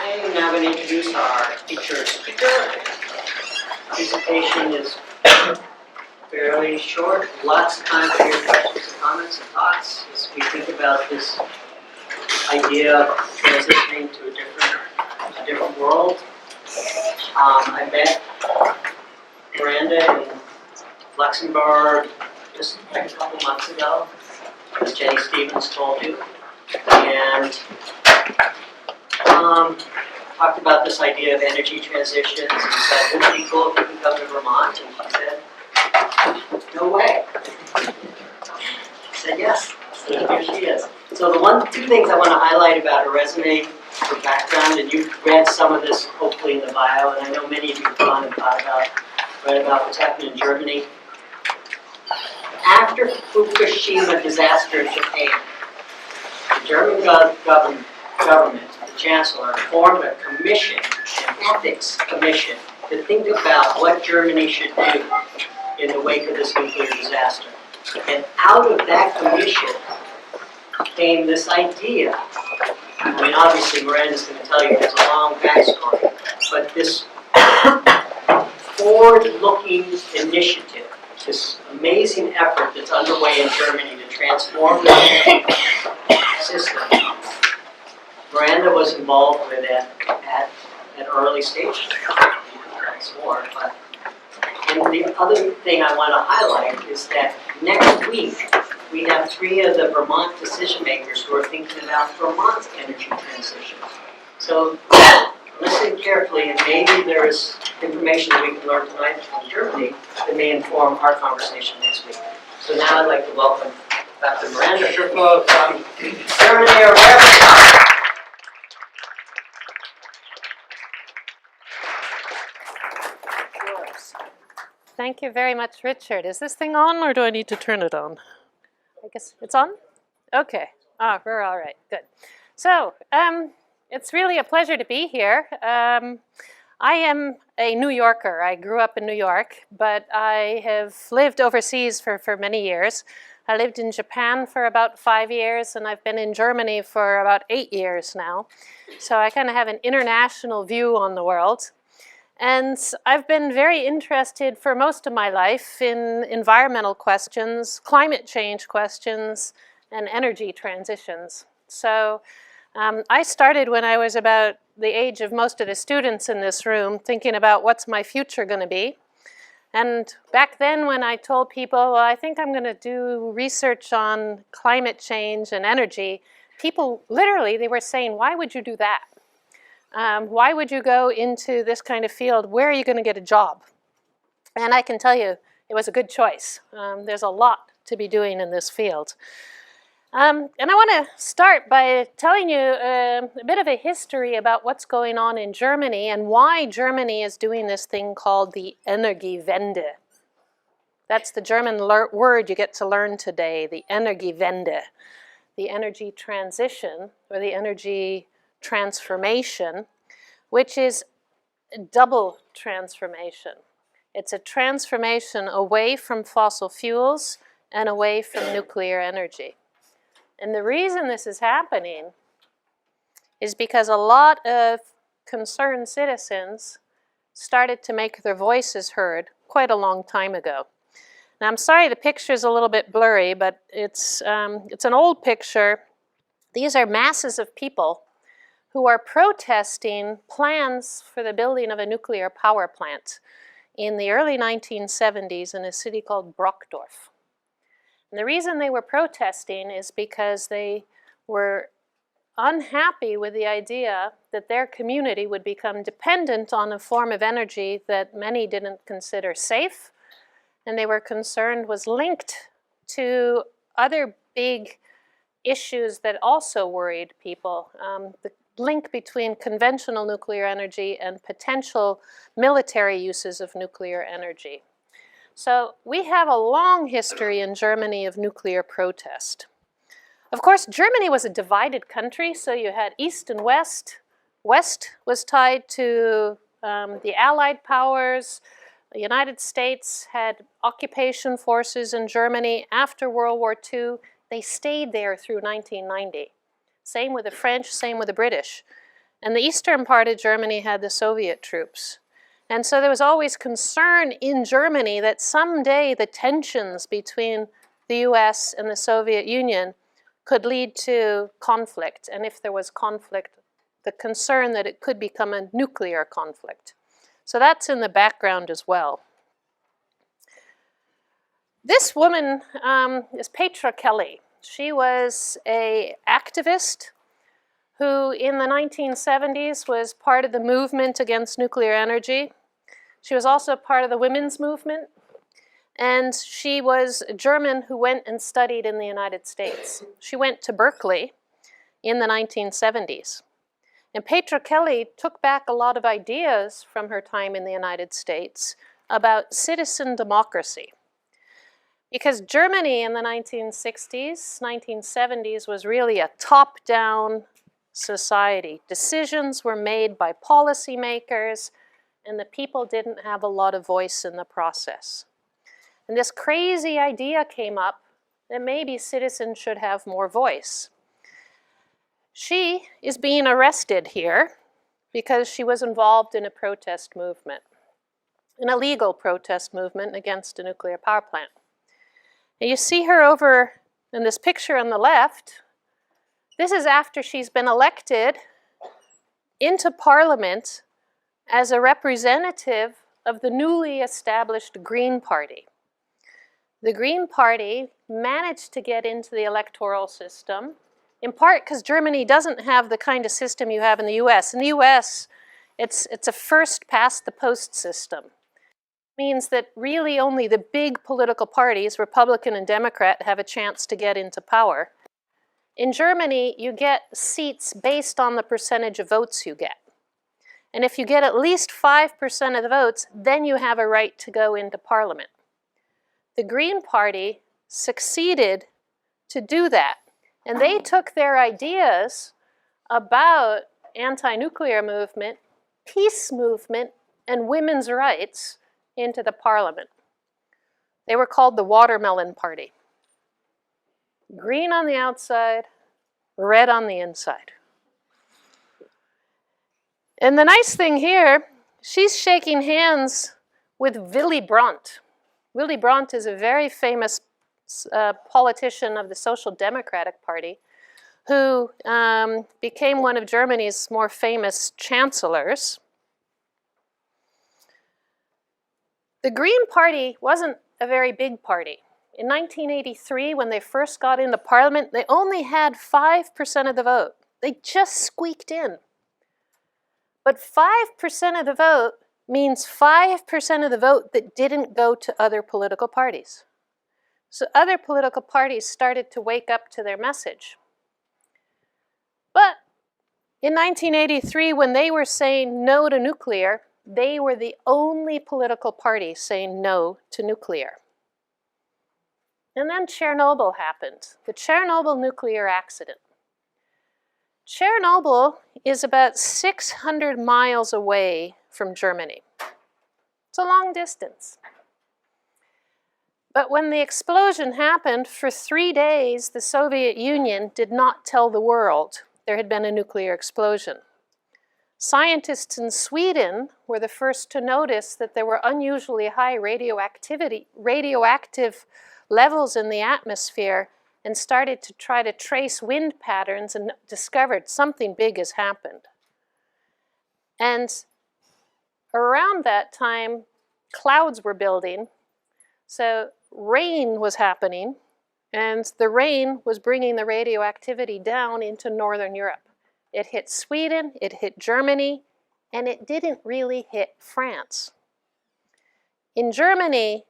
I am now going to introduce our featured speaker. The presentation is fairly short, lots of time for your questions and comments and thoughts as we think about this idea of transitioning to a different world. I met Miranda in Luxembourg just like a couple months ago, as Jenny Stevens told you, and talked about this idea of energy transitions and said, wouldn't it be cool if we could come to Vermont? And she said, no way. I said, yes. So here she is. So the two things I want to highlight about her resume, her background, and you've read some of this hopefully in the bio, and I know many of you have gone and read about what's happened in Germany. After Fukushima disaster in Japan, the German government, the Chancellor, formed a commission, an ethics commission, to think about what Germany should do in the wake of this nuclear disaster. And out of that commission came this idea. I mean, obviously, Miranda's going to tell you there's a long backstory, but this forward-looking initiative, this amazing effort that's underway in Germany to transform the energy system. Miranda was involved with it at an early stage. That's more, but and the other thing I want to highlight is that next week we have 3 of the Vermont decision makers who are thinking about Vermont's energy transition. So listen carefully, and maybe there's information that we can learn tonight from Germany that may inform our conversation next week. So now I'd like to welcome Dr. Miranda Schreurs from Germany or wherever. Thank you very much, Richard. Is this thing on, or do I need to turn it on? I guess it's on? Okay. We're all right. Good. So, it's really a pleasure to be here. I am a New Yorker. I grew up in New York, but I have lived overseas for many years. I lived in Japan for about 5 years, and I've been in Germany for about 8 years now. So I kind of have an international view on the world. And I've been very interested for most of my life in environmental questions, climate change questions, and energy transitions. So I started when I was about the age of most of the students in this room, thinking about what's my future going to be. And back then when I told people, well, I think I'm going to do research on climate change and energy, people literally, they were saying, why would you do that? Why would you go into this kind of field? Where are you going to get a job? And I can tell you, it was a good choice. There's a lot to be doing in this field. And I want to start by telling you a bit of a history about what's going on in Germany and why Germany is doing this thing called the Energiewende. That's the German word you get to learn today, the Energiewende, the energy transition or the energy transformation, which is a double transformation. It's a transformation away from fossil fuels and away from nuclear energy. And the reason this is happening is because a lot of concerned citizens started to make their voices heard quite a long time ago. Now, I'm sorry the picture's a little bit blurry, but it's an old picture. These are masses of people who are protesting plans for the building of a nuclear power plant in the early 1970s in a city called Brockdorf. And the reason they were protesting is because they were unhappy with the idea that their community would become dependent on a form of energy that many didn't consider safe, and they were concerned was linked to other big issues that also worried people. The link between conventional nuclear energy and potential military uses of nuclear energy. So we have a long history in Germany of nuclear protest. Of course, Germany was a divided country, so you had East and West. West was tied to the Allied powers. The United States had occupation forces in Germany after World War II. They stayed there through 1990. Same with the French, same with the British. and the eastern part of Germany had the Soviet troops. And so there was always concern in Germany that someday the tensions between the US and the Soviet Union could lead to conflict, and if there was conflict, the concern that it could become a nuclear conflict. So that's in the background as well. This woman is Petra Kelly. She was an activist who in the 1970s was part of the movement against nuclear energy. She was also part of the women's movement, and she was a German who went and studied in the United States. She went to Berkeley in the 1970s. And Petra Kelly took back a lot of ideas from her time in the United States about citizen democracy. Because Germany in the 1960s, 1970s was really a top-down society. Decisions were made by policymakers, and the people didn't have a lot of voice in the process. And this crazy idea came up that maybe citizens should have more voice. She is being arrested here because she was involved in a protest movement, an illegal protest movement against a nuclear power plant. And you see her over in this picture on the left. This is after she's been elected into Parliament as a representative of the newly established Green Party. The Green Party managed to get into the electoral system, in part because Germany doesn't have the kind of system you have in the US. In the US, it's a first-past-the-post system. It means that really only the big political parties, Republican and Democrat, have a chance to get into power. In Germany, you get seats based on the percentage of votes you get. And if you get at least 5% of the votes, then you have a right to go into Parliament. The Green Party succeeded to do that. And they took their ideas about anti-nuclear movement, peace movement, and women's rights into the Parliament. They were called the Watermelon Party. Green on the outside, red on the inside. And the nice thing here, she's shaking hands with Willy Brandt. Willy Brandt is a very famous politician of the Social Democratic Party who became one of Germany's more famous chancellors. The Green Party wasn't a very big party. In 1983, when they first got into Parliament, they only had 5% of the vote. They just squeaked in. But 5% of the vote means 5% of the vote that didn't go to other political parties. So other political parties started to wake up to their message. But in 1983, when they were saying no to nuclear, they were the only political party saying no to nuclear. And then Chernobyl happened, the Chernobyl nuclear accident. Chernobyl is about 600 miles away from Germany. It's a long distance. But when the explosion happened, for 3 days, the Soviet Union did not tell the world there had been a nuclear explosion. Scientists in Sweden were the first to notice that there were unusually high radioactive levels in the atmosphere and started to try to trace wind patterns and discovered something big has happened. And around that time, clouds were building, so rain was happening, and the rain was bringing the radioactivity down into Northern Europe. It hit Sweden, it hit Germany, and it didn't really hit France. In Germany,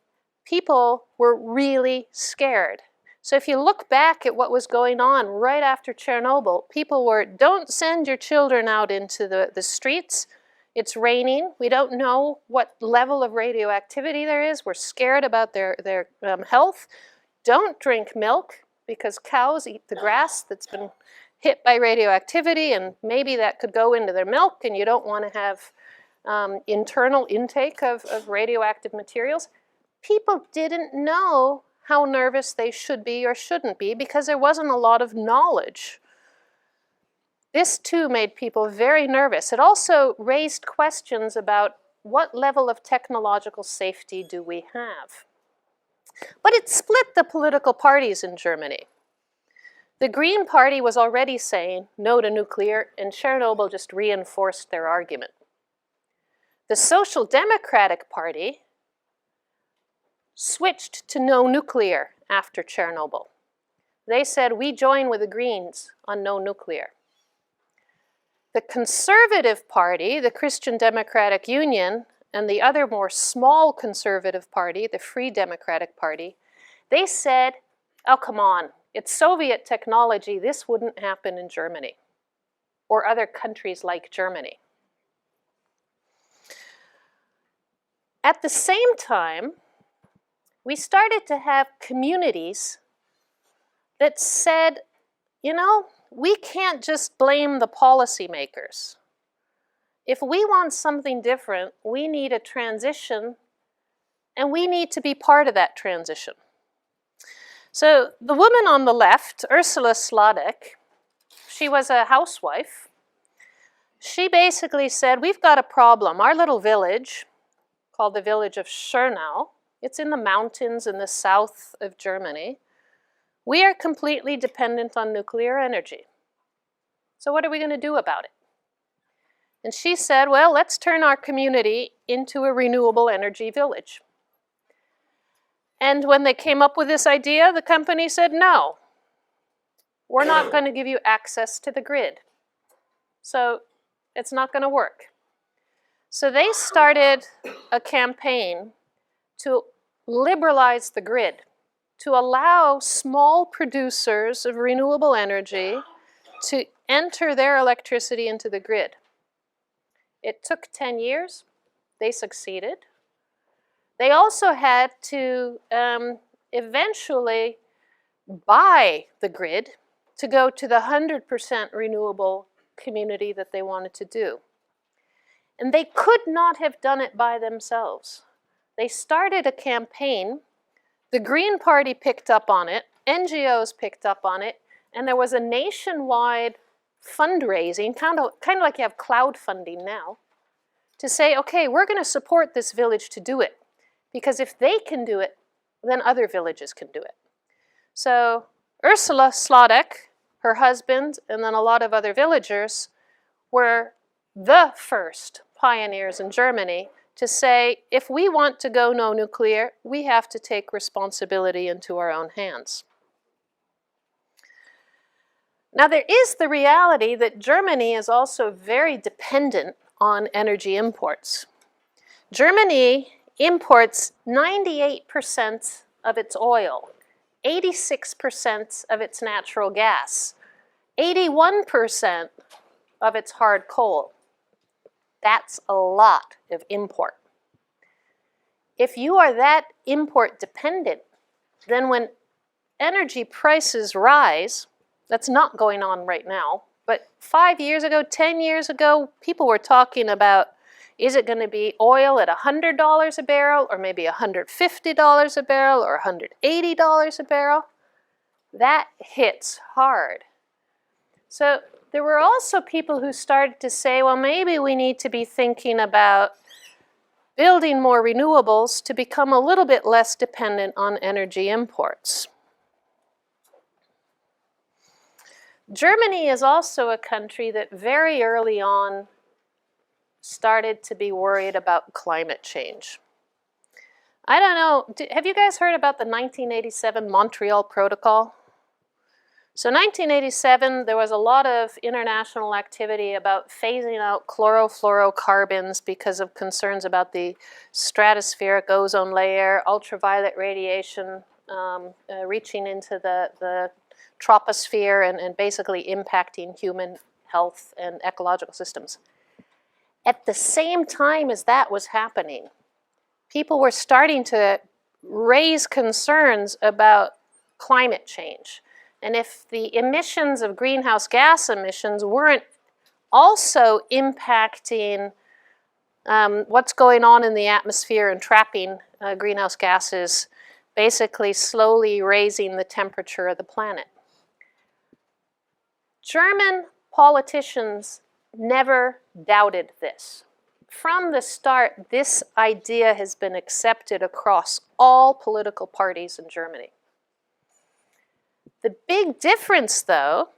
people were really scared. So if you look back at what was going on right after Chernobyl, people were, don't send your children out into the streets. It's raining. We don't know what level of radioactivity there is. We're scared about their health. Don't drink milk because cows eat the grass that's been hit by radioactivity, and maybe that could go into their milk, and you don't want to have internal intake of radioactive materials. People didn't know how nervous they should be or shouldn't be because there wasn't a lot of knowledge. This too made people very nervous. It also raised questions about what level of technological safety do we have. But it split the political parties in Germany. The Green Party was already saying no to nuclear, and Chernobyl just reinforced their argument. The Social Democratic Party switched to no nuclear after Chernobyl. They said, we join with the Greens on no nuclear. The Conservative Party, the Christian Democratic Union, and the other more small conservative party, the Free Democratic Party, they said, oh, come on, it's Soviet technology, this wouldn't happen in Germany or other countries like Germany. At the same time, we started to have communities that said, you know, we can't just blame the policymakers. If we want something different, we need a transition, and we need to be part of that transition. So the woman on the left, Ursula Slodek, she was a housewife. She basically said, we've got a problem. Our little village, called the village of Schernau, it's in the mountains in the south of Germany. We are completely dependent on nuclear energy. So what are we going to do about it? And she said, well, let's turn our community into a renewable energy village. And when they came up with this idea, the company said, no, we're not going to give you access to the grid. So it's not going to work. So they started a campaign to liberalize the grid, to allow small producers of renewable energy to enter their electricity into the grid. It took 10 years. They succeeded. They also had to eventually buy the grid to go to the 100% renewable community that they wanted to do. And they could not have done it by themselves. They started a campaign. The Green Party picked up on it. NGOs picked up on it. And there was a nationwide fundraising, kind of like you have crowdfunding now, to say, okay, we're going to support this village to do it. Because if they can do it, then other villages can do it. So Ursula Slodek, her husband, and then a lot of other villagers were the first pioneers in Germany to say, if we want to go no nuclear, we have to take responsibility into our own hands. Now there is the reality that Germany is also very dependent on energy imports. Germany imports 98% of its oil, 86% of its natural gas, 81% of its hard coal. That's a lot of import. If you are that import dependent, then when energy prices rise, that's not going on right now, but 5 years ago, 10 years ago, people were talking about, is it going to be oil at $100 a barrel, or maybe $150 a barrel, or $180 a barrel? That hits hard. So there were also people who started to say, well, maybe we need to be thinking about building more renewables to become a little bit less dependent on energy imports. Germany is also a country that very early on started to be worried about climate change. I don't know, have you guys heard about the 1987 Montreal Protocol? So 1987, there was a lot of international activity about phasing out chlorofluorocarbons because of concerns about the stratospheric ozone layer, ultraviolet radiation reaching into the troposphere and basically impacting human health and ecological systems. At the same time as that was happening, people were starting to raise concerns about climate change. And if the emissions of greenhouse gas emissions weren't also impacting what's going on in the atmosphere and trapping greenhouse gases, basically slowly raising the temperature of the planet. German politicians never doubted this. From the start, this idea has been accepted across all political parties in Germany. The big difference, though,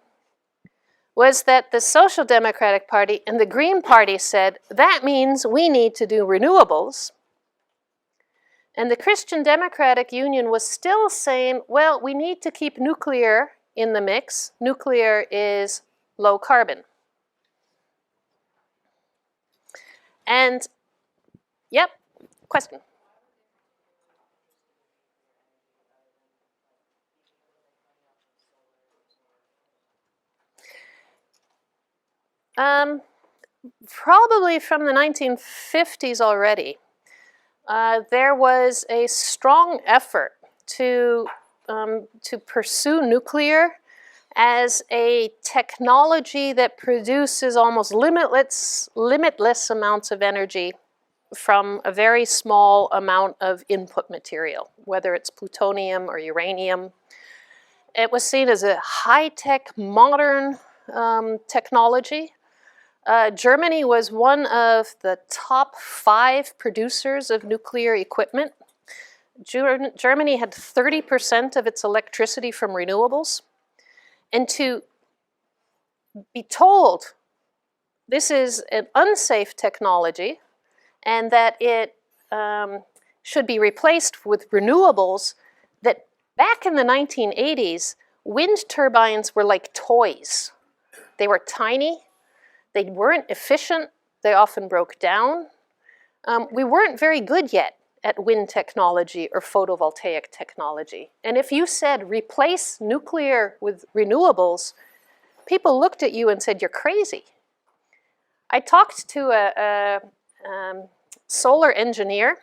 was that the Social Democratic Party and the Green Party said, that means we need to do renewables. And the Christian Democratic Union was still saying, well, we need to keep nuclear in the mix. Nuclear is low carbon. And, yep, question. Probably from the 1950s already. There was a strong effort to pursue nuclear as a technology that produces almost limitless amounts of energy from a very small amount of input material, whether it's plutonium or uranium. It was seen as a high-tech, modern technology. Germany was one of the top 5 producers of nuclear equipment. Germany had 30% of its electricity from renewables. And to be told this is an unsafe technology and that it should be replaced with renewables, that back in the 1980s, wind turbines were like toys. They were tiny, they weren't efficient, they often broke down. We weren't very good yet at wind technology or photovoltaic technology. And if you said replace nuclear with renewables, people looked at you and said, you're crazy. I talked to a solar engineer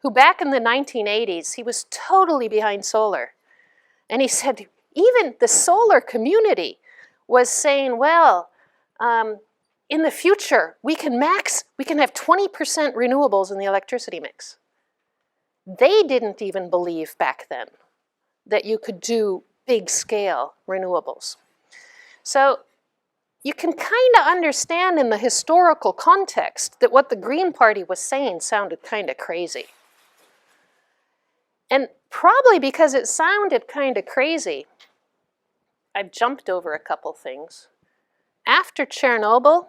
who back in the 1980s, he was totally behind solar. And he said, even the solar community was saying, well, in the future, we can have 20% renewables in the electricity mix. They didn't even believe back then that you could do big-scale renewables. So you can kind of understand in the historical context that what the Green Party was saying sounded kind of crazy. And probably because it sounded kind of crazy, I've jumped over a couple things. After Chernobyl,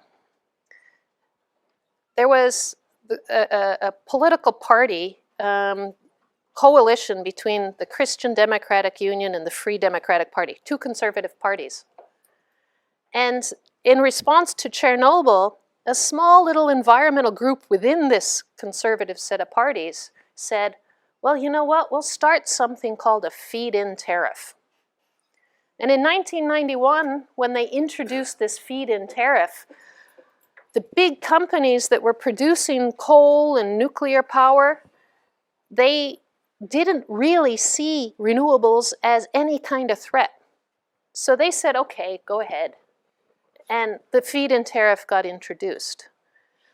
there was a political party coalition between the Christian Democratic Union and the Free Democratic Party, 2 conservative parties. And in response to Chernobyl, a small little environmental group within this conservative set of parties said, well, you know what, we'll start something called a feed-in tariff. And in 1991, when they introduced this feed-in tariff, the big companies that were producing coal and nuclear power, they didn't really see renewables as any kind of threat. So they said, okay, go ahead. And the feed-in tariff got introduced,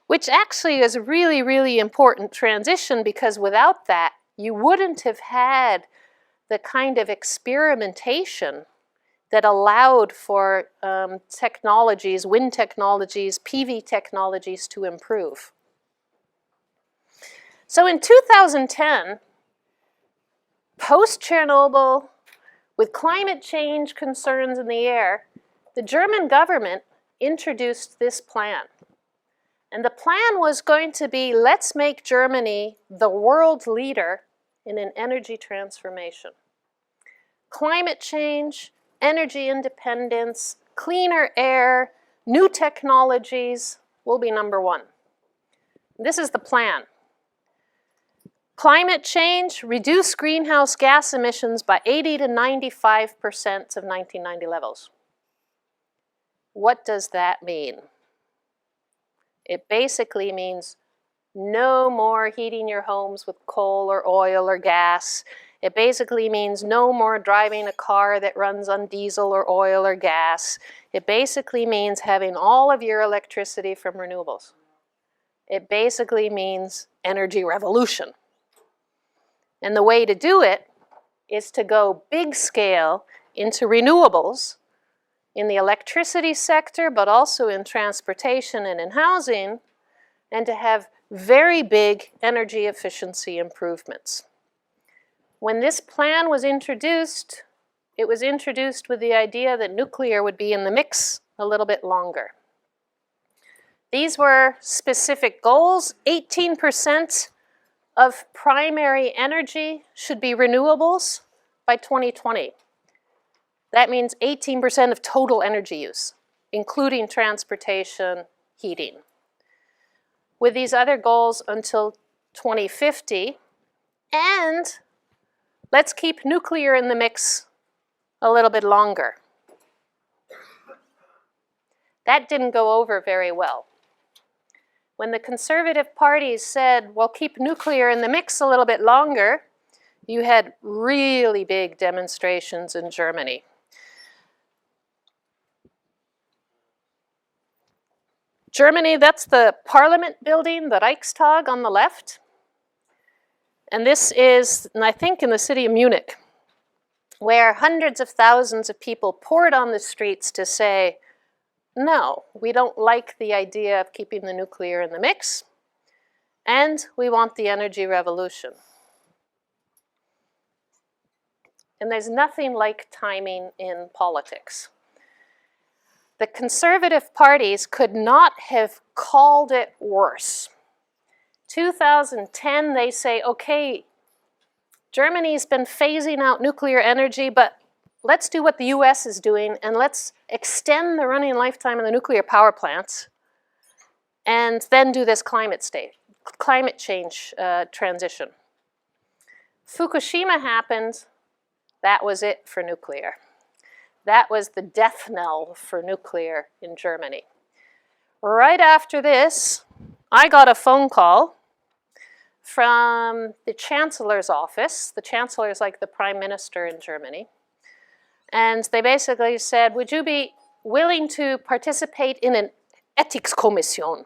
which actually is a really, really important transition, because without that, you wouldn't have had the kind of experimentation that allowed for technologies, wind technologies, PV technologies to improve. So in 2010, post-Chernobyl, with climate change concerns in the air, the German government introduced this plan. And the plan was going to be, let's make Germany the world leader in an energy transformation. Climate change, energy independence, cleaner air, new technologies will be number 1. This is the plan. Climate change, reduce greenhouse gas emissions by 80 to 95% of 1990 levels. What does that mean? It basically means no more heating your homes with coal or oil or gas. It basically means no more driving a car that runs on diesel or oil or gas. It basically means having all of your electricity from renewables. It basically means energy revolution. And the way to do it is to go big scale into renewables in the electricity sector, but also in transportation and in housing, and to have very big energy efficiency improvements. When this plan was introduced, it was introduced with the idea that nuclear would be in the mix a little bit longer. These were specific goals. 18% of primary energy should be renewables by 2020. That means 18% of total energy use, including transportation, heating. With these other goals until 2050, and let's keep nuclear in the mix a little bit longer. That didn't go over very well. When the conservative parties said, well, keep nuclear in the mix a little bit longer, you had really big demonstrations in Germany. Germany, that's the parliament building, the Reichstag on the left. And this is, I think, in the city of Munich, where hundreds of thousands of people poured on the streets to say, no, we don't like the idea of keeping the nuclear in the mix, and we want the energy revolution. And there's nothing like timing in politics. The conservative parties could not have called it worse. 2010, they say, okay, Germany's been phasing out nuclear energy, but let's do what the US is doing, and let's extend the running lifetime of the nuclear power plants, and then do this climate change transition. Fukushima happened. That was it for nuclear. That was the death knell for nuclear in Germany. Right after this, I got a phone call from the Chancellor's office. The Chancellor is like the Prime Minister in Germany. And they basically said, would you be willing to participate in an Ethikskommission?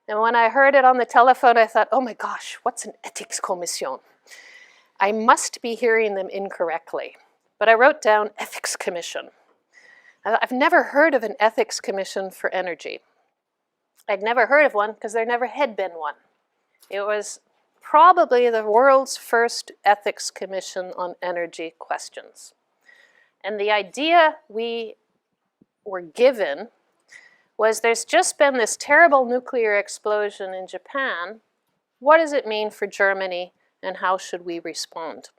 And when I heard it on the telephone, I thought, oh my gosh, what's an Ethikskommission? I must be hearing them incorrectly. But I wrote down Ethics Commission. I've never heard of an Ethics Commission for energy. I'd never heard of one because there never had been one. It was probably the world's first ethics commission on energy questions. And the idea we were given was there's just been this terrible nuclear explosion in Japan. What does it mean for Germany, and how should we respond?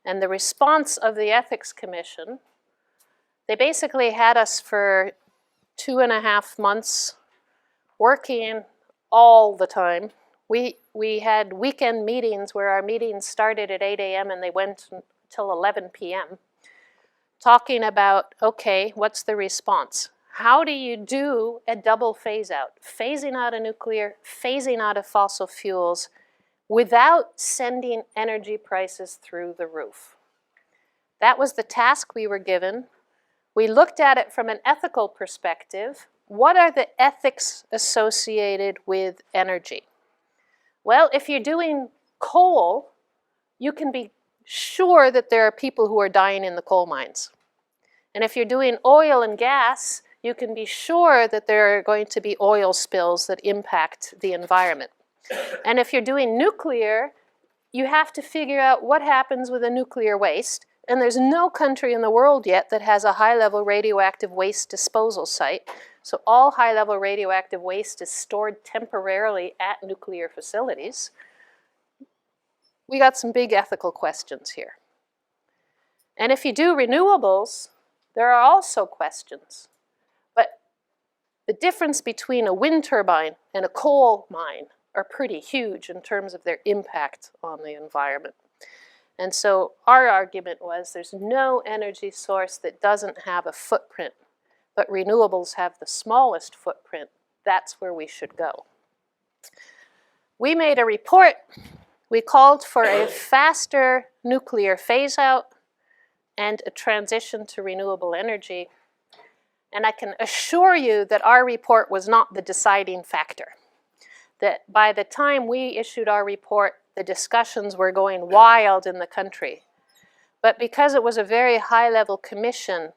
And the response of the Ethics Commission, they basically had us for 2.5 months working all the time. We had weekend meetings where our meetings started at 8 a.m. and they went until 11 p.m. talking about, okay, what's the response? How do you do a double phase out? Phasing out of nuclear, phasing out of fossil fuels, without sending energy prices through the roof. That was the task we were given. We looked at it from an ethical perspective. What are the ethics associated with energy? Well, if you're doing coal, you can be sure that there are people who are dying in the coal mines. And if you're doing oil and gas, you can be sure that there are going to be oil spills that impact the environment. And if you're doing nuclear, you have to figure out what happens with the nuclear waste. And there's no country in the world yet that has a high-level radioactive waste disposal site. So all high-level radioactive waste is stored temporarily at nuclear facilities. We got some big ethical questions here. And if you do renewables, there are also questions. But the difference between a wind turbine and a coal mine are pretty huge in terms of their impact on the environment. And so our argument was there's no energy source that doesn't have a footprint, but renewables have the smallest footprint. That's where we should go. We made a report. We called for a faster nuclear phase out and a transition to renewable energy. And I can assure you that our report was not the deciding factor. That by the time we issued our report, the discussions were going wild in the country. But because it was a very high-level commission,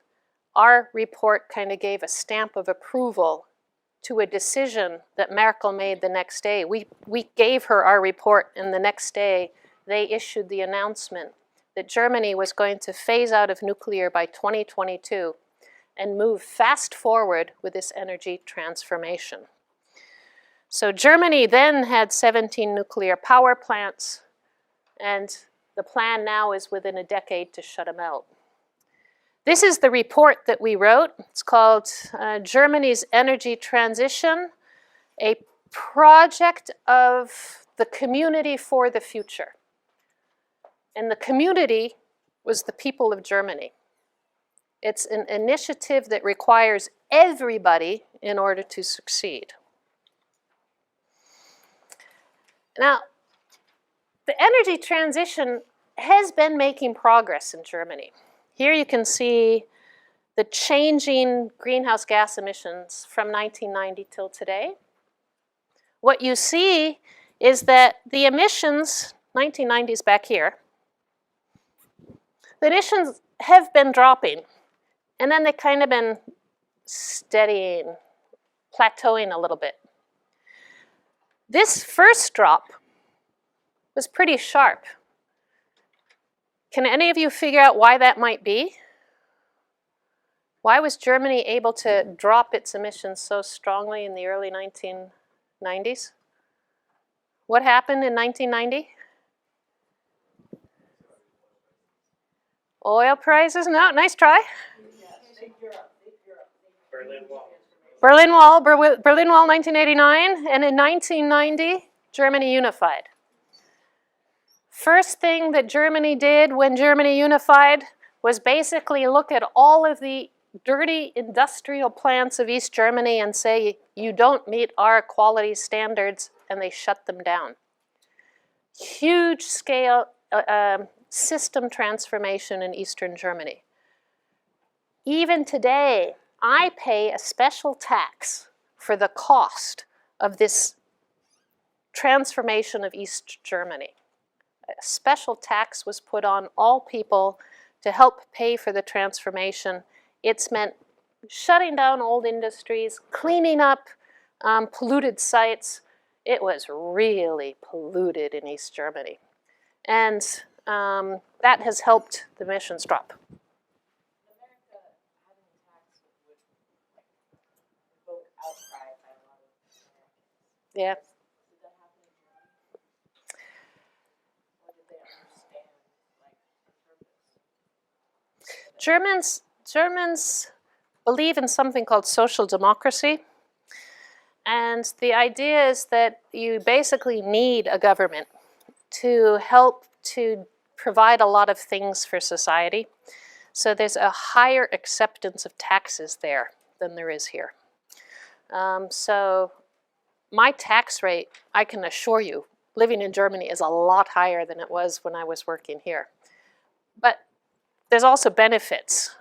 our report kind of gave a stamp of approval to a decision that Merkel made the next day. We gave her our report, and the next day they issued the announcement that Germany was going to phase out of nuclear by 2022 and move fast forward with this energy transformation. So Germany then had 17 nuclear power plants, and the plan now is within a decade to shut them out. This is the report that we wrote. It's called Germany's Energy Transition, a project of the community for the future. And the community was the people of Germany. It's an initiative that requires everybody in order to succeed. Now, the energy transition has been making progress in Germany. Here you can see the changing greenhouse gas emissions from 1990 till today. What you see is that the emissions, 1990 is back here, the emissions have been dropping, and then they've kind of been steadying, plateauing a little bit. This first drop was pretty sharp. Can any of you figure out why that might be? Why was Germany able to drop its emissions so strongly in the early 1990s? What happened in 1990? Oil prices? No, nice try. Berlin Wall, 1989, and in 1990, Germany unified. First thing that Germany did when Germany unified was basically look at all of the dirty industrial plants of East Germany and say, you don't meet our quality standards, and they shut them down. Huge scale system transformation in Eastern Germany. Even today, I pay a special tax for the cost of this transformation of East Germany. A special tax was put on all people to help pay for the transformation. It's meant shutting down old industries, cleaning up polluted sites. It was really polluted in East Germany. And that has helped the emissions drop. Yeah. Germans believe in something called social democracy. And the idea is that you basically need a government to help to provide a lot of things for society. So there's a higher acceptance of taxes there than there is here. So my tax rate, I can assure you, living in Germany is a lot higher than it was when I was working here. But there's also benefits.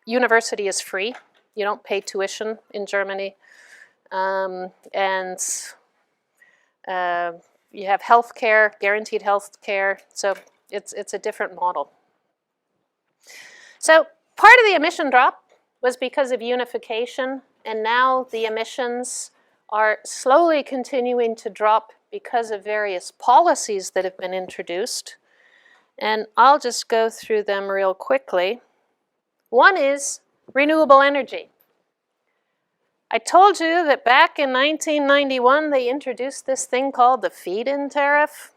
University is free. You don't pay tuition in Germany. And you have health care, guaranteed health care. So it's a different model. So part of the emission drop was because of unification, and now the emissions are slowly continuing to drop because of various policies that have been introduced. And I'll just go through them real quickly. One is renewable energy. I told you that back in 1991, they introduced this thing called the feed-in tariff.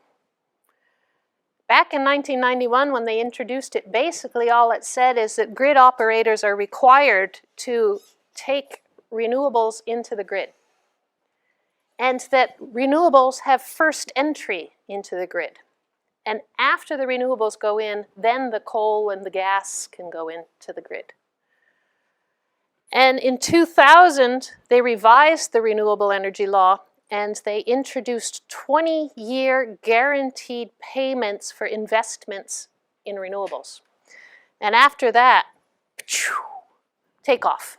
Back in 1991, when they introduced it, basically all it said is that grid operators are required to take renewables into the grid, and that renewables have first entry into the grid. And after the renewables go in, then the coal and the gas can go into the grid. And in 2000, they revised the renewable energy law, and they introduced 20-year guaranteed payments for investments in renewables. And after that, take off.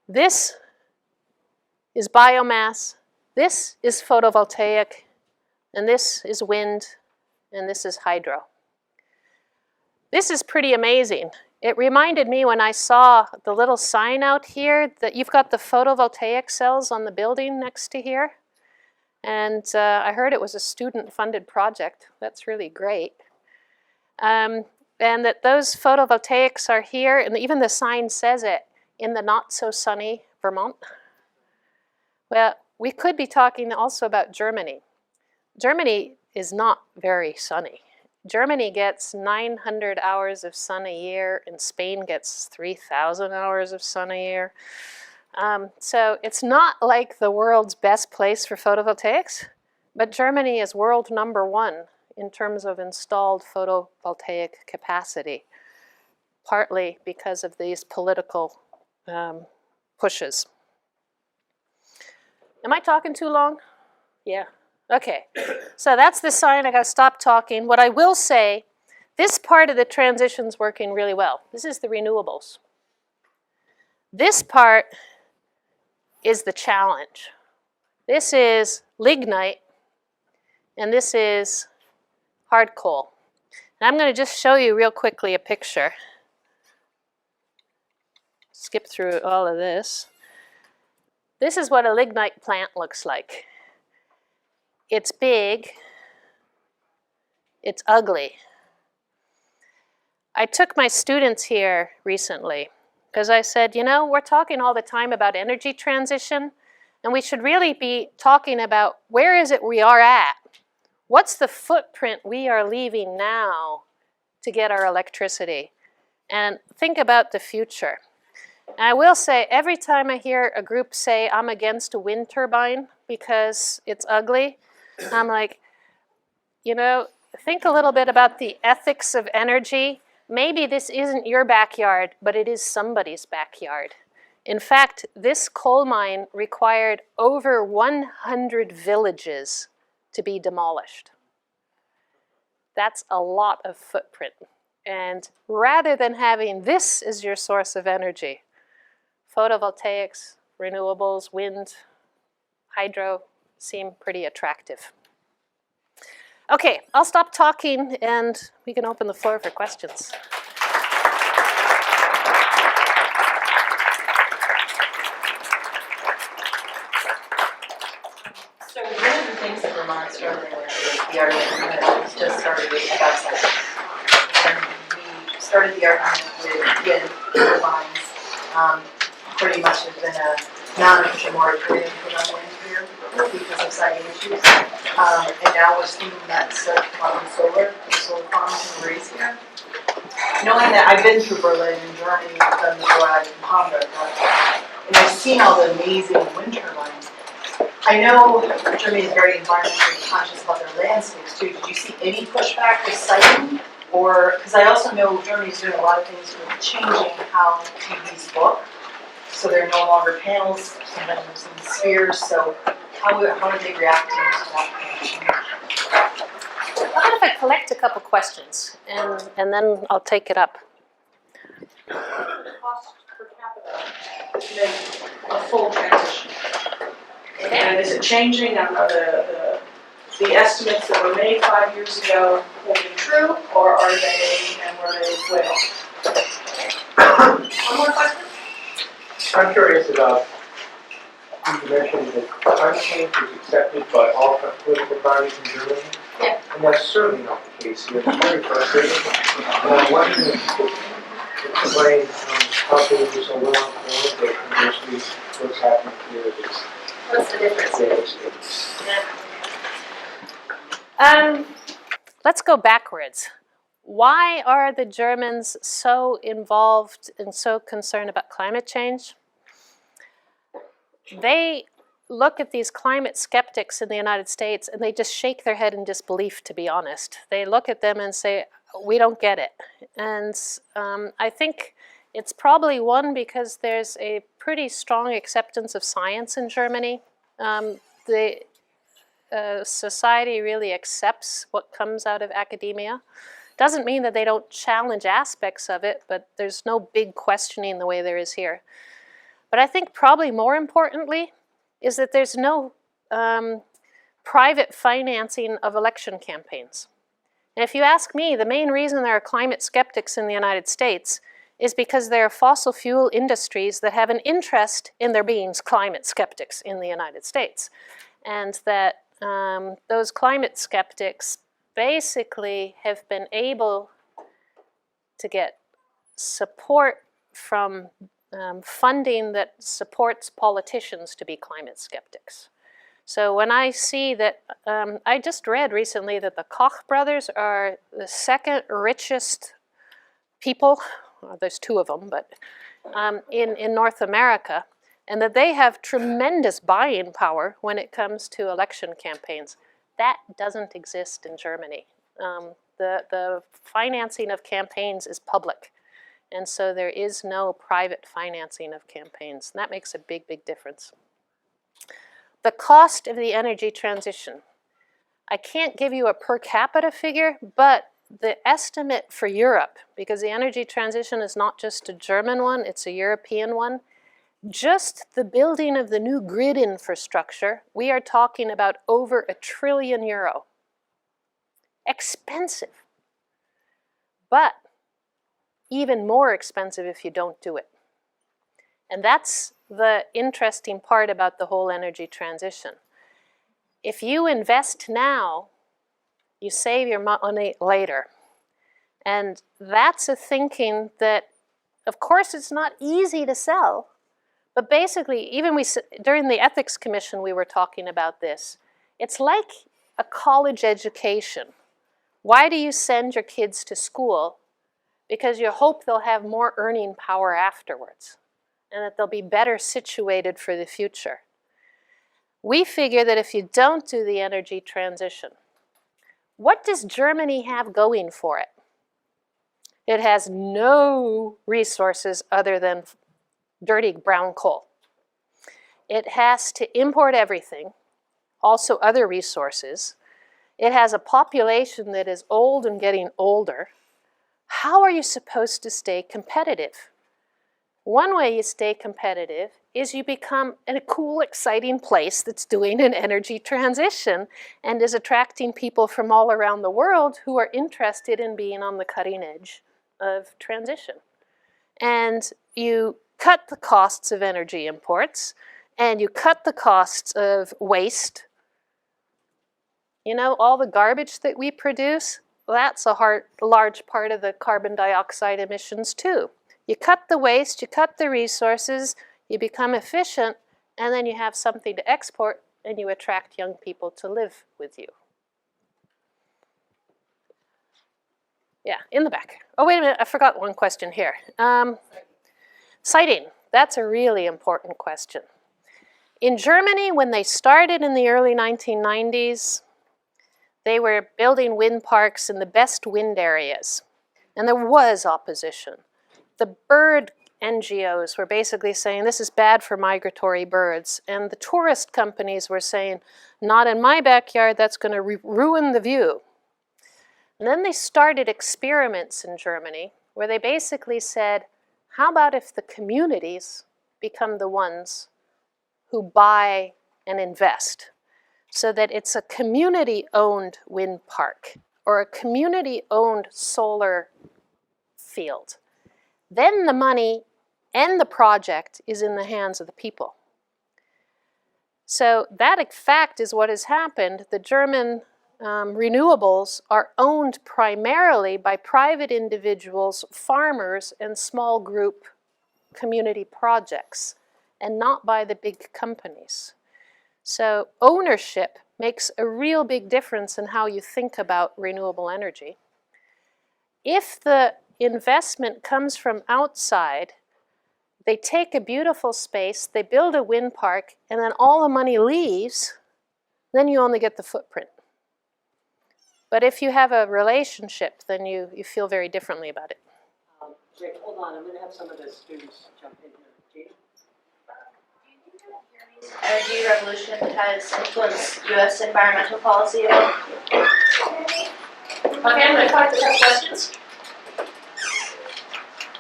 This is biomass, this is photovoltaic, and this is wind, and this is hydro. This is pretty amazing. It reminded me when I saw the little sign out here that you've got the photovoltaic cells on the building next to here. And I heard it was a student-funded project. That's really great. And that those photovoltaics are here, and even the sign says it, in the not-so-sunny Vermont. Well, we could be talking also about Germany. Germany is not very sunny. Germany gets 900 hours of sun a year, and Spain gets 3,000 hours of sun a year. So it's not like the world's best place for photovoltaics, but Germany is world #1 in terms of installed photovoltaic capacity, partly because of these political pushes. Am I talking too long? Yeah. Okay. So that's the sign. I got to stop talking. What I will say, this part of the transition's working really well. This is the renewables. This part is the challenge. This is lignite, and this is hard coal. And I'm going to just show you real quickly a picture. Skip through all of this. This is what a lignite plant looks like. It's big. It's ugly. I took my students here recently because I said, you know, we're talking all the time about energy transition, and we should really be talking about where is it we are at? What's the footprint we are leaving now to get our electricity? And think about the future. And I will say, every time I hear a group say, I'm against a wind turbine because it's ugly, I'm like, you know, think a little bit about the ethics of energy. Maybe this isn't your backyard, but it is somebody's backyard. In fact, this coal mine required over 100 villages to be demolished. That's a lot of footprint. And rather than having this as your source of energy, photovoltaics, renewables, wind, hydro seem pretty attractive. Okay, I'll stop talking and we can open the floor for questions. So one of the things that Vermont started with is the argument that was just started with websites. And we started the argument with turbines. Pretty much has been a non-official moratorium put on wind here because of siting issues. And now we're seeing that start to come on solar, the solar farms in Malaysia. Knowing that I've been through Berlin and Germany, I've done the Ride in Hamburg, and I've seen all the amazing wind turbines. I know Germany is very environmentally conscious about their landscapes too. Did you see any pushback with siting? Or, because I also know Germany's doing a lot of things with changing how TVs look. So they're no longer panels, sometimes they're some spheres. So how are they reacting to that? How about if I collect a couple questions and then I'll take it up. Cost per capita to make a full transition? And is it changing? Are the estimates that were made 5 years ago holding true, or are they, and were they way off? One more question? I'm curious about, you mentioned that climate change is accepted by all political parties in Germany. Yeah. And that's certainly not the case here. It's very frustrating. And I'm wondering if you could explain how things are so willing to communicate versus what's happening here is. What's the difference? Let's go backwards. Why are the Germans so involved and so concerned about climate change? They look at these climate skeptics in the United States and they just shake their head in disbelief, to be honest. They look at them and say, we don't get it. And I think it's probably one because there's a pretty strong acceptance of science in Germany. The society really accepts what comes out of academia. Doesn't mean that they don't challenge aspects of it, but there's no big questioning the way there is here. But I think probably more importantly is that there's no private financing of election campaigns. And if you ask me, the main reason there are climate skeptics in the United States is because there are fossil fuel industries that have an interest in there being climate skeptics in the United States. And that those climate skeptics basically have been able to get support from funding that supports politicians to be climate skeptics. So when I see that, I just read recently that the Koch brothers are the second richest people, well, there's two of them, but in North America, and that they have tremendous buying power when it comes to election campaigns. That doesn't exist in Germany. The financing of campaigns is public, and so there is no private financing of campaigns. And that makes a big, big difference. The cost of the energy transition. I can't give you a per capita figure, but the estimate for Europe, because the energy transition is not just a German one, it's a European one, just the building of the new grid infrastructure, we are talking about over €1 trillion. Expensive, but even more expensive if you don't do it. And that's the interesting part about the whole energy transition. If you invest now, you save your money later. And that's a thinking that, of course, it's not easy to sell, but basically, even during the ethics commission, we were talking about this. It's like a college education. Why do you send your kids to school? Because you hope they'll have more earning power afterwards, and that they'll be better situated for the future. We figure that if you don't do the energy transition, what does Germany have going for it? It has no resources other than dirty brown coal. It has to import everything, also other resources. It has a population that is old and getting older. How are you supposed to stay competitive? One way you stay competitive is you become a cool, exciting place that's doing an energy transition and is attracting people from all around the world who are interested in being on the cutting edge of transition. And you cut the costs of energy imports, and you cut the costs of waste. You know, all the garbage that we produce, that's a large part of the carbon dioxide emissions too. You cut the waste, you cut the resources, you become efficient, and then you have something to export, and you attract young people to live with you. Yeah, in the back. Oh, wait a minute, I forgot one question here. Siting, that's a really important question. In Germany, when they started in the early 1990s, they were building wind parks in the best wind areas, and there was opposition. The bird NGOs were basically saying, this is bad for migratory birds, and the tourist companies were saying, not in my backyard, that's going to ruin the view. And then they started experiments in Germany where they basically said, how about if the communities become the ones who buy and invest, so that it's a community-owned wind park or a community-owned solar field. Then the money and the project is in the hands of the people. So that, in fact, is what has happened. The German renewables are owned primarily by private individuals, farmers, and small group community projects, and not by the big companies. So ownership makes a real big difference in how you think about renewable energy. If the investment comes from outside, they take a beautiful space, they build a wind park, and then all the money leaves, then you only get the footprint. But if you have a relationship, then you feel very differently about it. Rick, hold on, I'm going to have some of the students jump in here. Gene? Energy revolution has influenced U.S. environmental policy at all? Okay, I'm going to talk to some questions.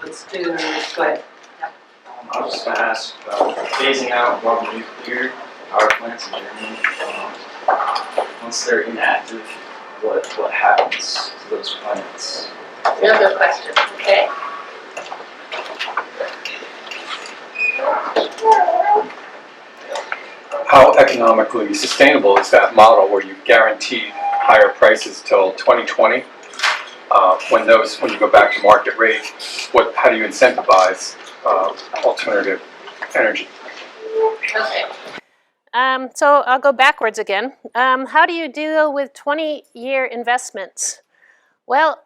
Let's do, go ahead. I was just going to ask about phasing out global nuclear power plants in Germany. Once they're inactive, what happens to those plants? Real good question, okay? How economically sustainable is that model where you guarantee higher prices till 2020? When you go back to market rate, how do you incentivize alternative energy? Okay. So I'll go backwards again. How do you deal with 20-year investments? Well,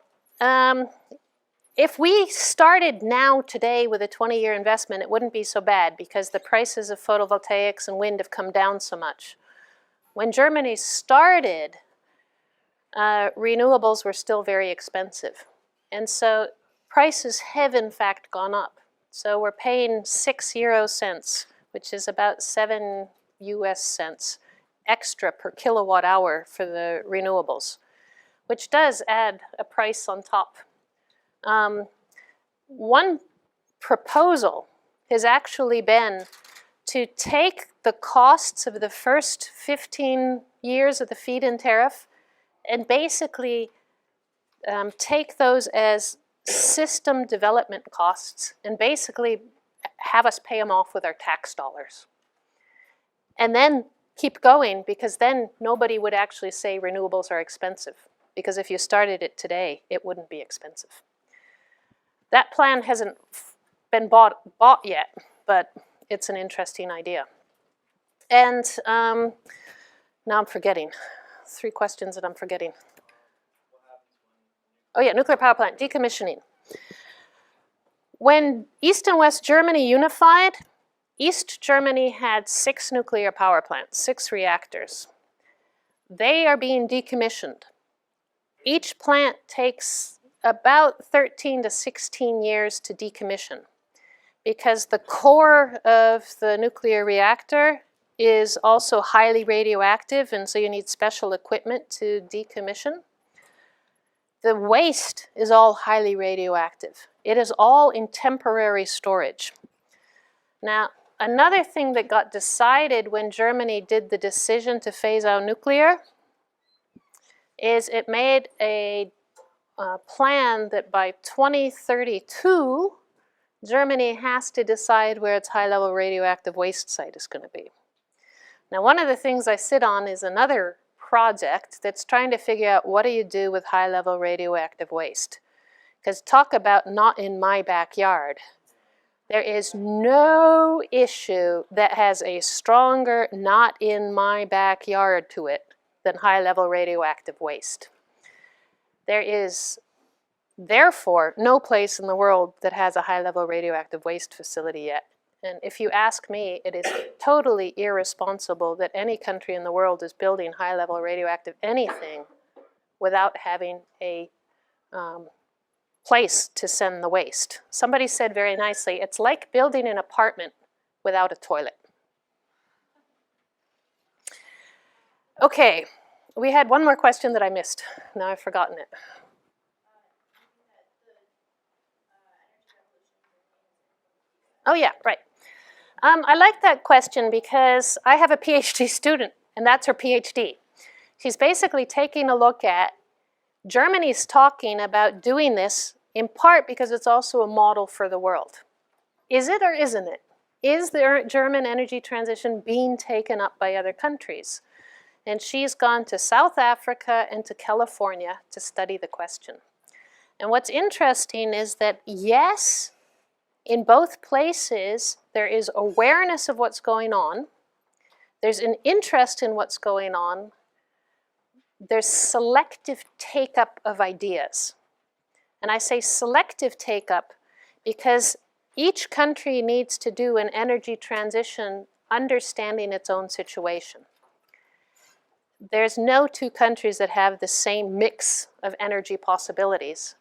if we started now today with a 20-year investment, it wouldn't be so bad because the prices of photovoltaics and wind have come down so much. When Germany started, renewables were still very expensive. And so prices have in fact gone up. So we're paying 6 euro cents, which is about 7 US cents extra per kilowatt hour for the renewables, which does add a price on top. One proposal has actually been to take the costs of the first 15 years of the feed-in tariff and basically take those as system development costs and basically have us pay them off with our tax dollars. And then keep going, because then nobody would actually say renewables are expensive, because if you started it today, it wouldn't be expensive. That plan hasn't been bought yet, but it's an interesting idea. And now I'm forgetting. 3 questions that I'm forgetting. Oh yeah, nuclear power plant, decommissioning. When East and West Germany unified, East Germany had 6 nuclear power plants, 6 reactors. They are being decommissioned. Each plant takes about 13 to 16 years to decommission because the core of the nuclear reactor is also highly radioactive, and so you need special equipment to decommission. The waste is all highly radioactive. It is all in temporary storage. Now, another thing that got decided when Germany did the decision to phase out nuclear is it made a plan that by 2032, Germany has to decide where its high-level radioactive waste site is going to be. Now, one of the things I sit on is another project that's trying to figure out what do you do with high-level radioactive waste. Because talk about not in my backyard. There is no issue that has a stronger not in my backyard to it than high-level radioactive waste. There is, therefore, no place in the world that has a high-level radioactive waste facility yet. And if you ask me, it is totally irresponsible that any country in the world is building high-level radioactive anything without having a place to send the waste. Somebody said very nicely, it's like building an apartment without a toilet. Okay, we had one more question that I missed. Now I've forgotten it. Oh yeah, right. I like that question because I have a PhD student, and that's her PhD. She's basically taking a look at Germany's talking about doing this in part because it's also a model for the world. Is it or isn't it? Is the German energy transition being taken up by other countries? And she's gone to South Africa and to California to study the question. And what's interesting is that yes, in both places, there is awareness of what's going on. There's an interest in what's going on. There's selective take-up of ideas. And I say selective take-up because each country needs to do an energy transition understanding its own situation. There's no 2 countries that have the same mix of energy possibilities.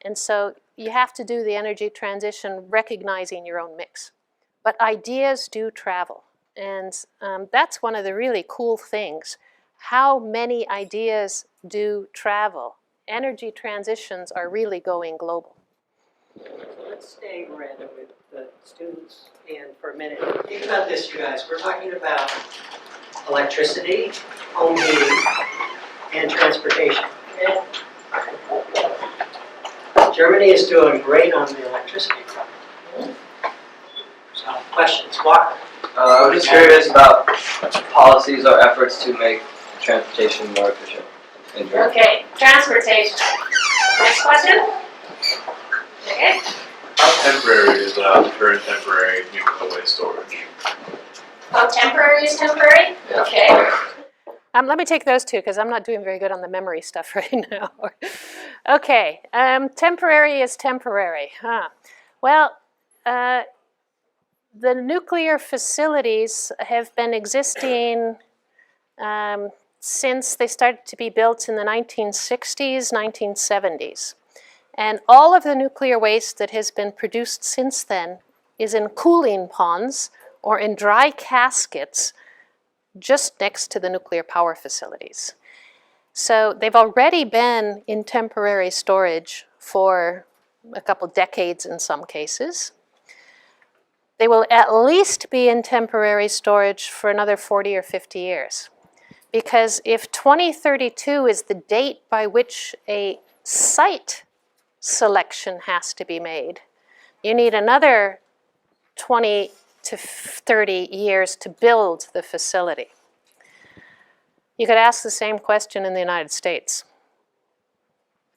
And so you have to do the energy transition recognizing your own mix. But ideas do travel. And that's one of the really cool things. How many ideas do travel? Energy transitions are really going global. Let's stay, Miranda, with the students and for a minute. Think about this, you guys. We're talking about electricity, home heating, and transportation. Okay? Germany is doing great on the electricity front. So Questions? Walker? I was just curious about policies or efforts to make transportation more efficient in Germany. Okay, transportation. Next question? Okay. How temporary is current temporary nuclear waste storage? Oh, temporary is temporary? Yeah. Okay. Let me take those two because I'm not doing very good on the memory stuff right now. Okay, temporary is temporary. Huh. Well, the nuclear facilities have been existing since they started to be built in the 1960s, 1970s. And all of the nuclear waste that has been produced since then is in cooling ponds or in dry caskets just next to the nuclear power facilities. So they've already been in temporary storage for a couple decades in some cases. They will at least be in temporary storage for another 40 or 50 years. Because if 2032 is the date by which a site selection has to be made, you need another 20 to 30 years to build the facility. You could ask the same question in the United States.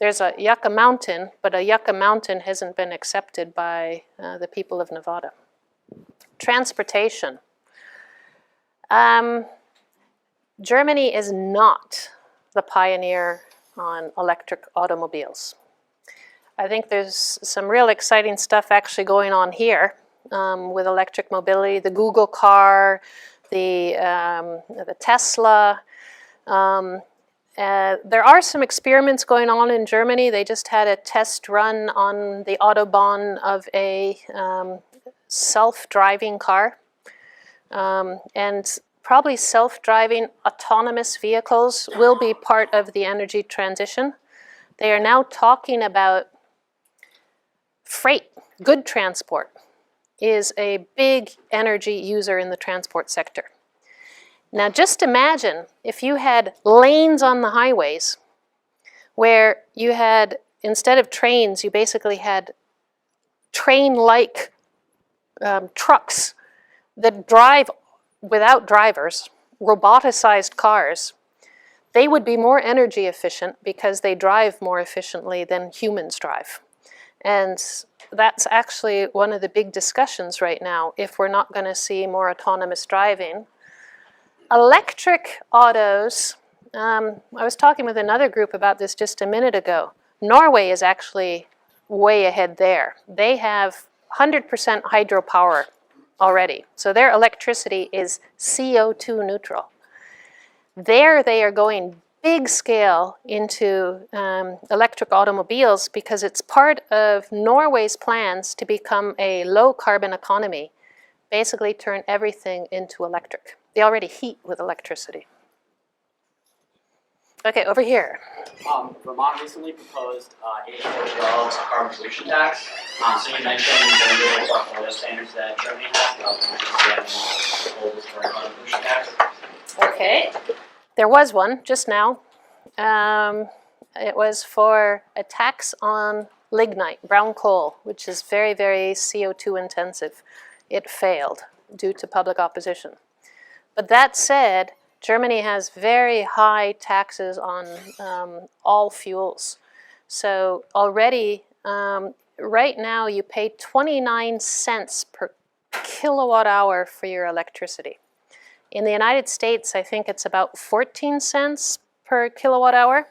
There's a Yucca Mountain, but a Yucca Mountain hasn't been accepted by the people of Nevada. Transportation. Germany is not the pioneer on electric automobiles. I think there's some real exciting stuff actually going on here with electric mobility, the Google car, the Tesla. There are some experiments going on in Germany. They just had a test run on the Autobahn of a self-driving car. And probably self-driving autonomous vehicles will be part of the energy transition. They are now talking about freight, good transport is a big energy user in the transport sector. Now just imagine if you had lanes on the highways where you had, instead of trains, you basically had train-like trucks that drive without drivers, roboticized cars. They would be more energy efficient because they drive more efficiently than humans drive. And that's actually one of the big discussions right now, if we're not going to see more autonomous driving. Electric autos, I was talking with another group about this just a minute ago. Norway is actually way ahead there. They have 100% hydropower already. So their electricity is CO2 neutral. There they are going big scale into electric automobiles because it's part of Norway's plans to become a low carbon economy, basically turn everything into electric. They already heat with electricity. Okay, over here. Vermont recently proposed $84 carbon pollution tax. So you mentioned the portfolio standards that Germany has. I was wondering if you have any proposals for a carbon pollution tax. Okay, there was one just now. It was for a tax on lignite, brown coal, which is very, very CO2 intensive. It failed due to public opposition. But that said, Germany has very high taxes on all fuels. So already, right now, you pay 29 cents per kilowatt hour for your electricity. In the United States, I think it's about 14 cents per kilowatt hour.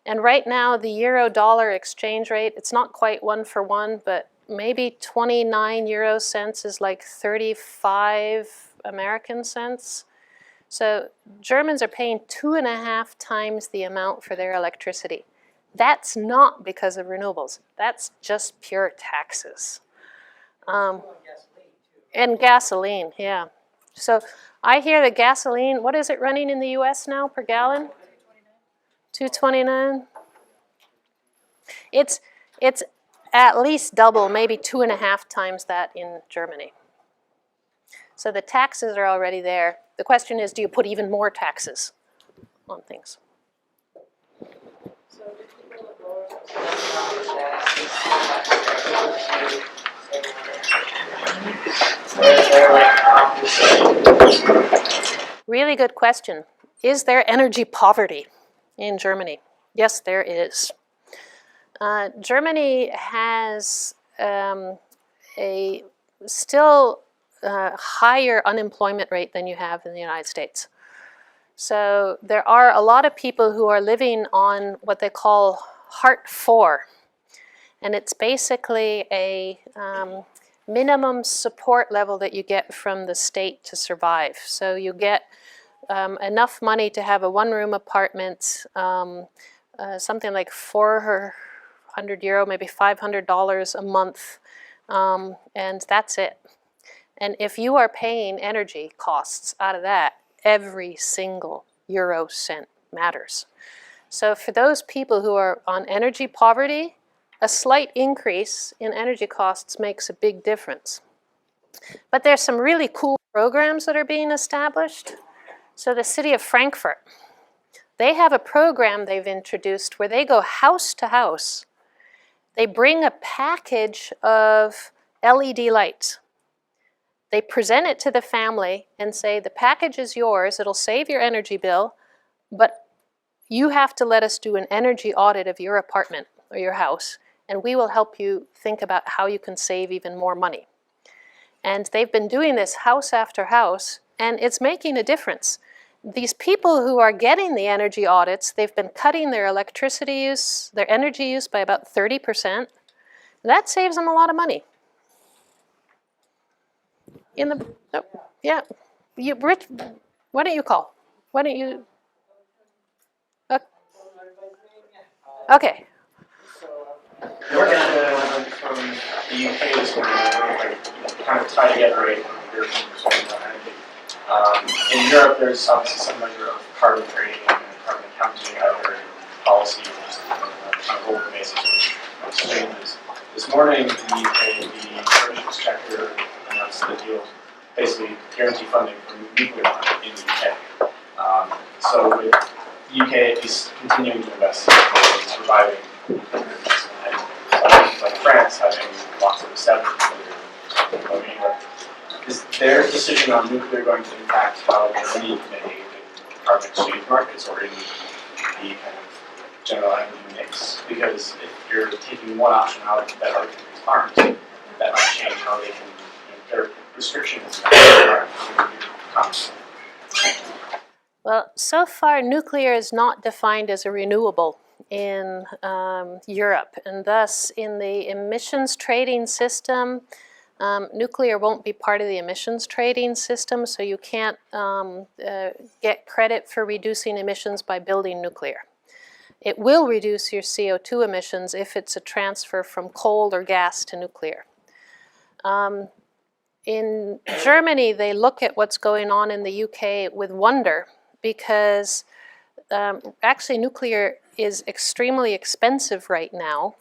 And right now, the euro-dollar exchange rate, it's not quite 1 for 1, but maybe 29 euro cents is like 35 American cents. So Germans are paying 2.5 times the amount for their electricity. That's not because of renewables. That's just pure taxes. And gasoline, yeah. So I hear that gasoline, what is it running in the US now per gallon? $2.29. It's at least double, maybe 2.5 times that in Germany. So the taxes are already there. The question is, do you put even more taxes on things? So do people abroad that Really good question. Is there energy poverty in Germany? Yes, there is. Germany has a still higher unemployment rate than you have in the United States. So there are a lot of people who are living on what they call Heart 4. And it's basically a minimum support level that you get from the state to survive. So you get enough money to have a one-room apartment, something like €400, maybe $500 a month, and that's it. And if you are paying energy costs out of that, every single euro cent matters. So for those people who are on energy poverty, a slight increase in energy costs makes a big difference. But there's some really cool programs that are being established. So the city of Frankfurt, they have a program they've introduced where they go house to house. They bring a package of LED lights. They present it to the family and say, the package is yours, it'll save your energy bill, but you have to let us do an energy audit of your apartment or your house, and we will help you think about how you can save even more money. And they've been doing this house after house, and it's making a difference. These people who are getting the energy audits, they've been cutting their electricity use, their energy use by about 30%. That saves them a lot of money. Rich, why don't you call? Why don't you? Okay. We're going from the UK this morning, kind of tie together a European perspective on energy. In Europe, there's obviously some measure of carbon trading and carbon accounting, either policy or just on a global basis of exchanges. This morning in the UK, the British Exchequer announced that he'll basically guarantee funding for nuclear plant in the UK. So with the UK at least continuing to invest in surviving nuclear business, and countries like France having lots of established nuclear in Europe, is their decision on nuclear going to impact how Germany can behave in carbon exchange markets or in the kind of general energy mix? Because if you're taking one option out that other countries aren't, that might change how they can, their restrictions are Well, so far nuclear is not defined as a renewable in Europe, and thus in the emissions trading system, nuclear won't be part of the emissions trading system, so you can't get credit for reducing emissions by building nuclear. It will reduce your CO2 emissions if it's a transfer from coal or gas to nuclear. In Germany, they look at what's going on in the UK with wonder because actually nuclear is extremely expensive right now.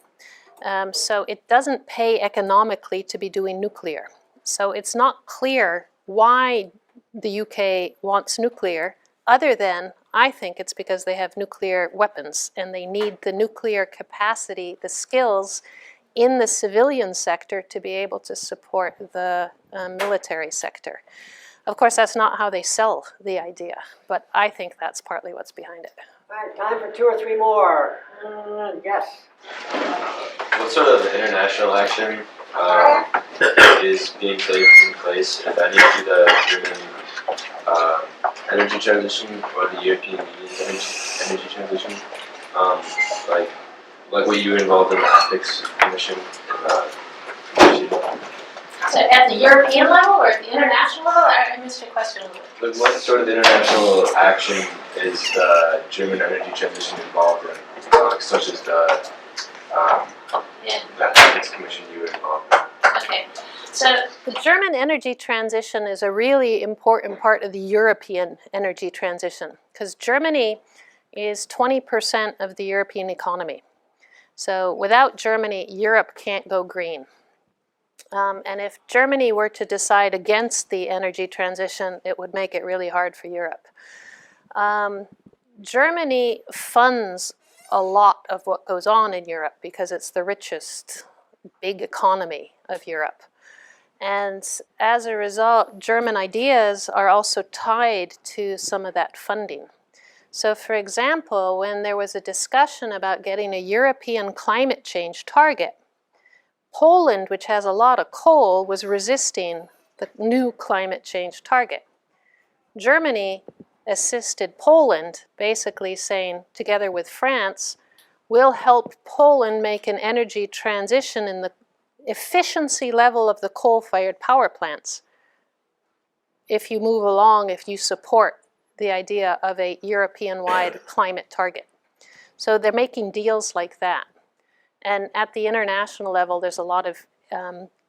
So it doesn't pay economically to be doing nuclear. So it's not clear why the UK wants nuclear, other than I think it's because they have nuclear weapons and they need the nuclear capacity, the skills in the civilian sector to be able to support the military sector. Of course, that's not how they sell the idea, but I think that's partly what's behind it. All right, time for 2 or 3 more. Yes. What sort of international action is being taken in place, if any, to the German energy transition or the European Union's energy transition? Like what you were involved in the ethics commission and So at the European level or at the international level? I missed your question a little bit. like what sort of international action is the German energy transition involved in, such as the ethics commission you were involved in? Okay. So the German energy transition is a really important part of the European energy transition because Germany is 20% of the European economy. So without Germany, Europe can't go green. And if Germany were to decide against the energy transition, it would make it really hard for Europe. Germany funds a lot of what goes on in Europe because it's the richest big economy of Europe. And as a result, German ideas are also tied to some of that funding. So for example, when there was a discussion about getting a European climate change target, Poland, which has a lot of coal, was resisting the new climate change target. Germany assisted Poland, basically saying, together with France, we'll help Poland make an energy transition in the efficiency level of the coal-fired power plants if you move along, if you support the idea of a European-wide climate target. So they're making deals like that. And at the international level, there's a lot of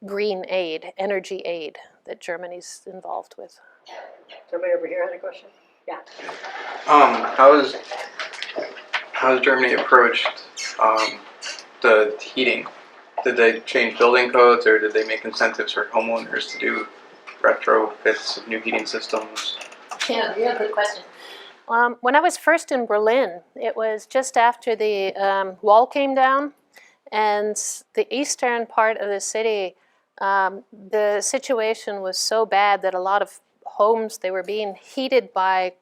green aid, energy aid that Germany's involved with. Somebody over here had a question? Yeah. How has Germany approached the heating? Did they change building codes, or did they make incentives for homeowners to do retrofits of new heating systems? Yeah, good question. When I was first in Berlin, it was just after the wall came down, and the eastern part of the city, the situation was so bad that a lot of homes, they were being heated by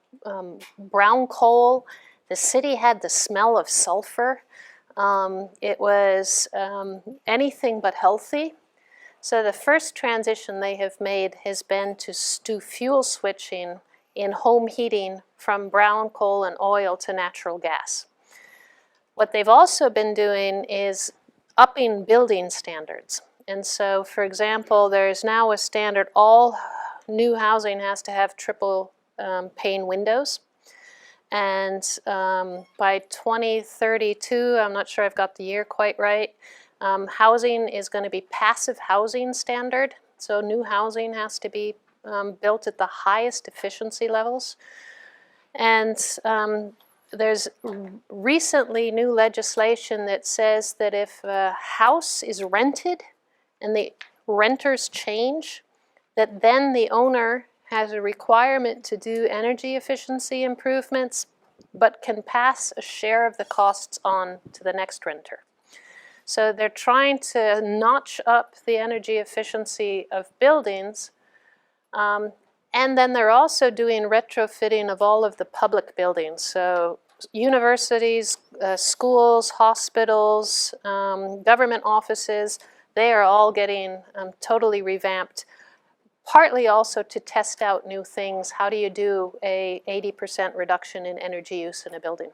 brown coal. The city had the smell of sulfur. It was anything but healthy. So the first transition they have made has been to do fuel switching in home heating from brown coal and oil to natural gas. What they've also been doing is upping building standards. And so, for example, there's now a standard, all new housing has to have triple pane windows. And by 2032, I'm not sure I've got the year quite right, housing is going to be passive housing standard. So new housing has to be built at the highest efficiency levels. And there's recently new legislation that says that if a house is rented and the renters change, that then the owner has a requirement to do energy efficiency improvements, but can pass a share of the costs on to the next renter. So they're trying to notch up the energy efficiency of buildings, and then they're also doing retrofitting of all of the public buildings. So universities, schools, hospitals, government offices, they are all getting totally revamped, partly also to test out new things. How do you do a 80% reduction in energy use in a building?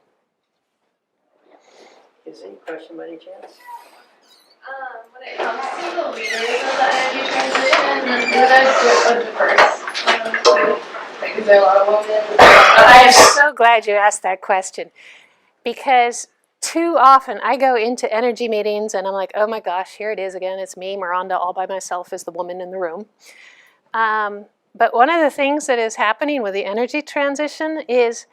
Is there any question by any chance? When it comes to the leaders of the energy transition, who are diverse? Like, is there a lot of women? I am so glad you asked that question, because too often I go into energy meetings and I'm like, oh my gosh, here it is again. It's me, Miranda, all by myself as the woman in the room. But one of the things that is happening with the energy transition is,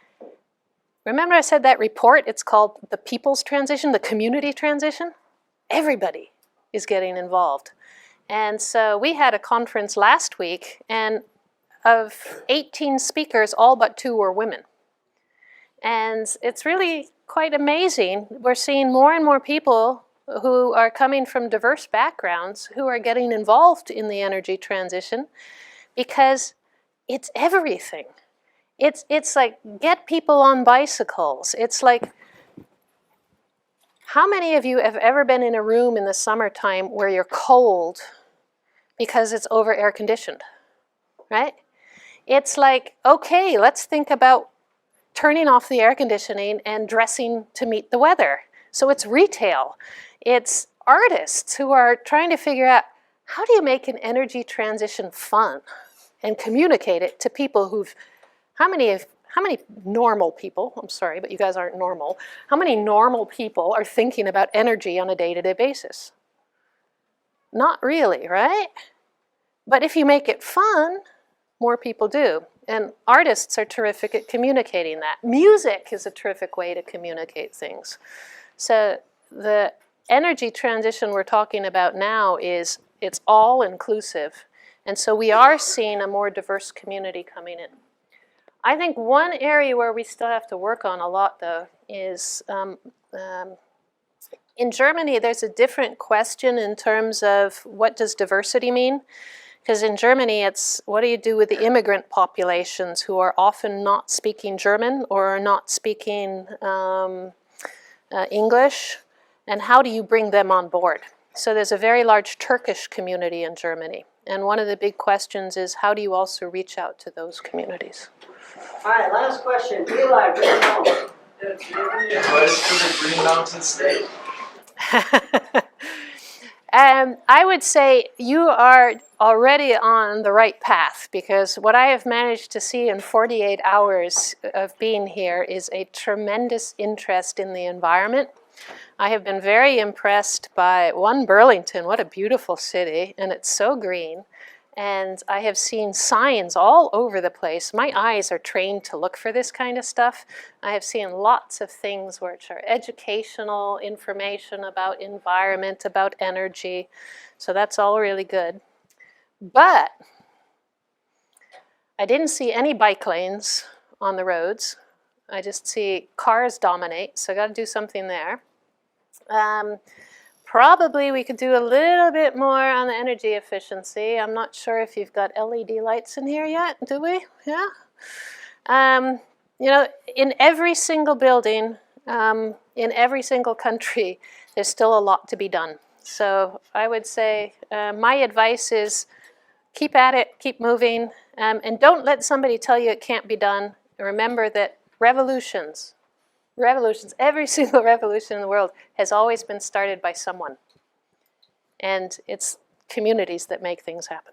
remember I said that report, it's called the people's transition, the community transition? Everybody is getting involved. And so we had a conference last week, and of 18 speakers, all but 2 were women. And it's really quite amazing. We're seeing more and more people who are coming from diverse backgrounds who are getting involved in the energy transition, because it's everything. It's like, get people on bicycles. It's like, how many of you have ever been in a room in the summertime where you're cold because it's over air conditioned, right? It's like, okay, let's think about turning off the air conditioning and dressing to meet the weather. So it's retail. It's artists who are trying to figure out, how do you make an energy transition fun and communicate it to people who've, how many normal people, I'm sorry, but you guys aren't normal, how many normal people are thinking about energy on a day-to-day basis? Not really, right? But if you make it fun, more people do. And artists are terrific at communicating that. Music is a terrific way to communicate things. So the energy transition we're talking about now is, it's all inclusive. And so we are seeing a more diverse community coming in. I think one area where we still have to work on a lot, though, is In Germany, there's a different question in terms of what does diversity mean? Because in Germany, it's what do you do with the immigrant populations who are often not speaking German or are not speaking English, and how do you bring them on board? So there's a very large Turkish community in Germany, and one of the big questions is how do you also reach out to those communities? All right, last question. Eli, bring it home. Advice for the Green Mountain State. I would say you are already on the right path, because what I have managed to see in 48 hours of being here is a tremendous interest in the environment. I have been very impressed by, one, Burlington, what a beautiful city, and it's so green. And I have seen signs all over the place. My eyes are trained to look for this kind of stuff. I have seen lots of things which are educational information about environment, about energy. So that's all really good. But I didn't see any bike lanes on the roads. I just see cars dominate, so I got to do something there. Probably we could do a little bit more on the energy efficiency. I'm not sure if you've got LED lights in here yet, do we? Yeah? You know, in every single building, in every single country, there's still a lot to be done. So I would say my advice is keep at it, keep moving, and don't let somebody tell you it can't be done. Remember that revolutions, every single revolution in the world has always been started by someone. And it's communities that make things happen.